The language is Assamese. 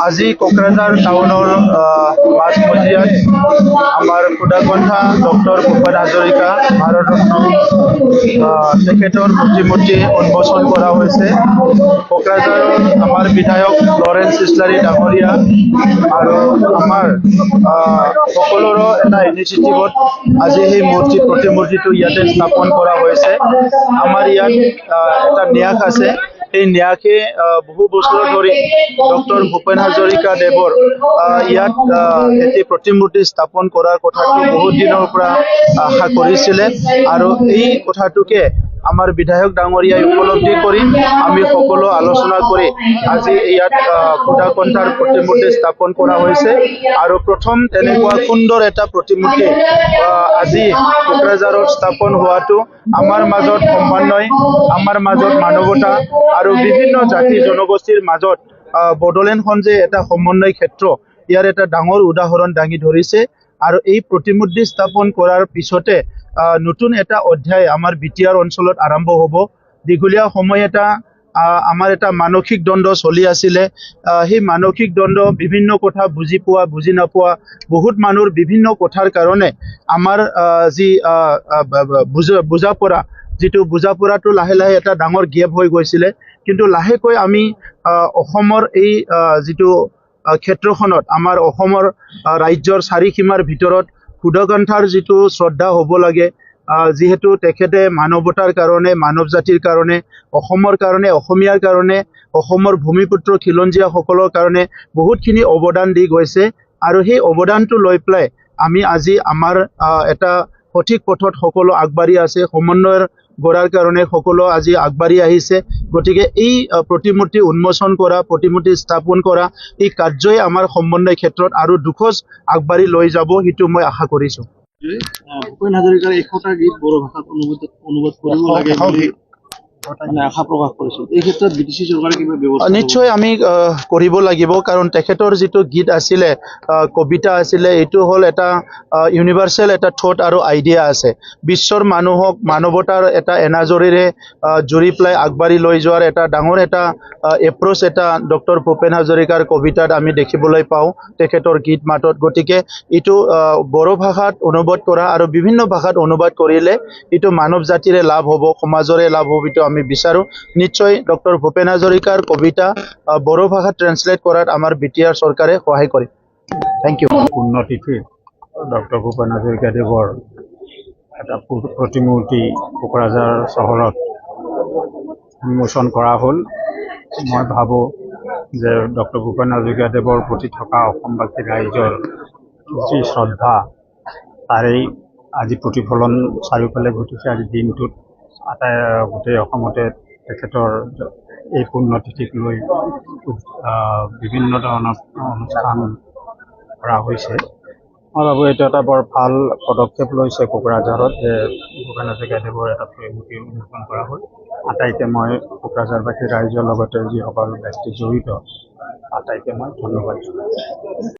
আজি কোকৰাঝাৰ টাউনৰ মাজমজিয়াত আমাৰ খুদাকণ্ঠা ডক্টৰ ভূপেন হাজৰিকা ভাৰতৰত্ন তেখেতৰ প্ৰতিমূৰ্তি উন্মোচন কৰা হৈছে। কোকৰাঝাৰৰ আমাৰ বিধায়ক লৰেন্স ইছলাৰী ডাঙৰীয়া আৰু আমাৰ সকলোৰে এটা ইনিচিয়েটিভত আজি সেই প্ৰতিমূৰ্তিটো ইয়াতে স্থাপন কৰা হৈছে। আমাৰ ইয়াত এটা ন্যাস আছে। এই ন্যাসে বহু বছৰ ধৰি ডক্টৰ ভূপেন হাজৰিকা দেৱৰ ইয়াত এটি প্ৰতিমূৰ্তি স্থাপন কৰাৰ কথাটো বহুত দিনৰ পৰা আশা কৰিছিলে আৰু এই কথাটোকে আমাৰ বিধায়ক ডাঙৰীয়াই উপলব্ধি কৰি আমি সকলো আলোচনা কৰি আজি ইয়াত খুদাকণ্ঠাৰ প্ৰতিমূৰ্তি স্থাপন কৰা হৈছে আৰু প্ৰথম তেনেকুৱা সুন্দৰ এটা প্ৰতিমূৰ্তি আজি কোকৰাঝাৰত স্থাপন হোৱাটো আমাৰ মাজত সমন্বয়, আমাৰ মাজত মানৱতা আৰু বিভিন্ন জাতি জনগোষ্ঠীৰ মাজত বড়োলেণ্ডখন যে এটা সমন্বয় ক্ষেত্ৰ ইয়াৰ এটা ডাঙৰ উদাহৰণ দাঙি ধৰিছে আৰু এই প্ৰতিমূৰ্তি স্থাপন কৰাৰ পিছতে নতুন এটা অধ্যায় আমাৰ বিটিআৰ অঞ্চলত আৰম্ভ হ'ব। দীঘলীয়া সময় এটা আমাৰ এটা মানসিক দ্বন্দ্ব চলি আছিলে। সেই মানসিক দ্বন্দ্ব বিভিন্ন কথা বুজি পোৱা বুজি নোপোৱা বহুত মানুহৰ বিভিন্ন কথাৰ কাৰণে আমাৰ যি বুজাপৰা যিটো বুজাপৰাটো লাহে লাহে এটা ডাঙৰ গেপ হৈ গৈছিলে। কিন্তু লাহেকৈ আমি অসমৰ এই যিটো ক্ষেত্ৰখনত আমাৰ অসমৰ ৰাজ্যৰ চাৰিসীমাৰ ভিতৰত খুদাকণ্ঠাৰ যিটো শ্ৰদ্ধা হ'ব লাগে, যিহেতু তেখেতে মানৱতাৰ কাৰণে, মানৱ জাতিৰ কাৰণে, অসমৰ কাৰণে, অসমীয়াৰ কাৰণে, অসমৰ ভূমিপুত্ৰ খিলঞ্জীয়াসকলৰ কাৰণে বহুতখিনি অৱদান দি গৈছে আৰু সেই অৱদানটো লৈ পেলাই আমি আজি আমাৰ এটা সঠিক পথত সকলো আগবাঢ়ি আছে। সমন্বয়ৰ গঢ়াৰ কাৰণে সকলো আজি আগবাঢ়ি আহিছে। গতিকে এই প্ৰতিমূৰ্তি উন্মোচন কৰা, প্ৰতিমূৰ্তি স্থাপন কৰা এই কাৰ্যই আমাৰ সমন্বয় ক্ষেত্ৰত আৰু দুখোজ আগবাঢ়ি লৈ যাব, সেইটো মই আশা কৰিছোঁ। ভূপেন হাজৰিকাৰ 100টা গীত বড়ো ভাষাত অনুবাদ কৰিব লাগে বুলি আশা প্ৰকাশ কৰিছিল। এই ক্ষেত্ৰত বিটিচি চৰকাৰে কিবা ব্যৱস্থা নিশ্চয় আমি কৰিব লাগিব, কাৰণ তেখেতৰ যিটো গীত আছিলে, কবিতা আছিলে, এইটো হ'ল এটা ইউনিভাৰ্চেল এটা থট আৰু আইডিয়া আছে। বিশ্বৰ মানুহক মানৱতাৰ এটা এনাজৰীৰে জুৰি পেলাই আগবাঢ়ি লৈ যোৱাৰ এটা ডাঙৰ এটা এপ্ৰ'চ এটা ডক্টৰ ভূপেন হাজৰিকাৰ কবিতাত আমি দেখিবলৈ পাওঁ, তেখেতৰ গীত মাতত। গতিকে এইটো বড়ো ভাষাত অনুবাদ কৰা আৰু বিভিন্ন ভাষাত অনুবাদ কৰিলে এইটো মানৱ জাতিৰে লাভ হ'ব, সমাজৰে লাভ হ'ব, এইটো আমি বিচাৰোঁ। নিশ্চয় ডক্টৰ ভূপেন হাজৰিকাৰ কবিতা বড়ো ভাষাত ট্ৰেন্সলেট কৰাত আমাৰ বিটিআৰ চৰকাৰে সহায় কৰে। Thank you. পুণ্যতিথিত ডক্টৰ ভূপেন হাজৰিকা দেৱৰ এটা প্ৰতিমূৰ্তি কোকৰাঝাৰ চহৰত উন্মোচন কৰা হ'ল। মই ভাবোঁ যে ডক্টৰ ভূপেন হাজৰিকা দেৱৰ প্ৰতি থকা অসমবাসী ৰাইজৰ যি শ্ৰদ্ধা তাৰেই আজি প্ৰতিফলন চাৰিওফালে ঘটিছে। আজি দিনটোত গোটেই অসমতে তেখেতৰ এই পুণ্যতিথিক লৈ বিভিন্ন ধৰণৰ অনুষ্ঠান কৰা হৈছে। মই ভাবোঁ এইটো এটা বৰ ভাল পদক্ষেপ লৈছে কোকৰাঝাৰত যে ভূপেন হাজৰিকা দেৱৰ এটা প্ৰতিমূৰ্তি উন্মোচন কৰা হ'ল। আটাইকে মই কোকৰাঝাৰবাসী ৰাইজৰ লগতে যিসকল ব্যক্তি জড়িত আটাইকে মই ধন্যবাদ জনাইছোঁ।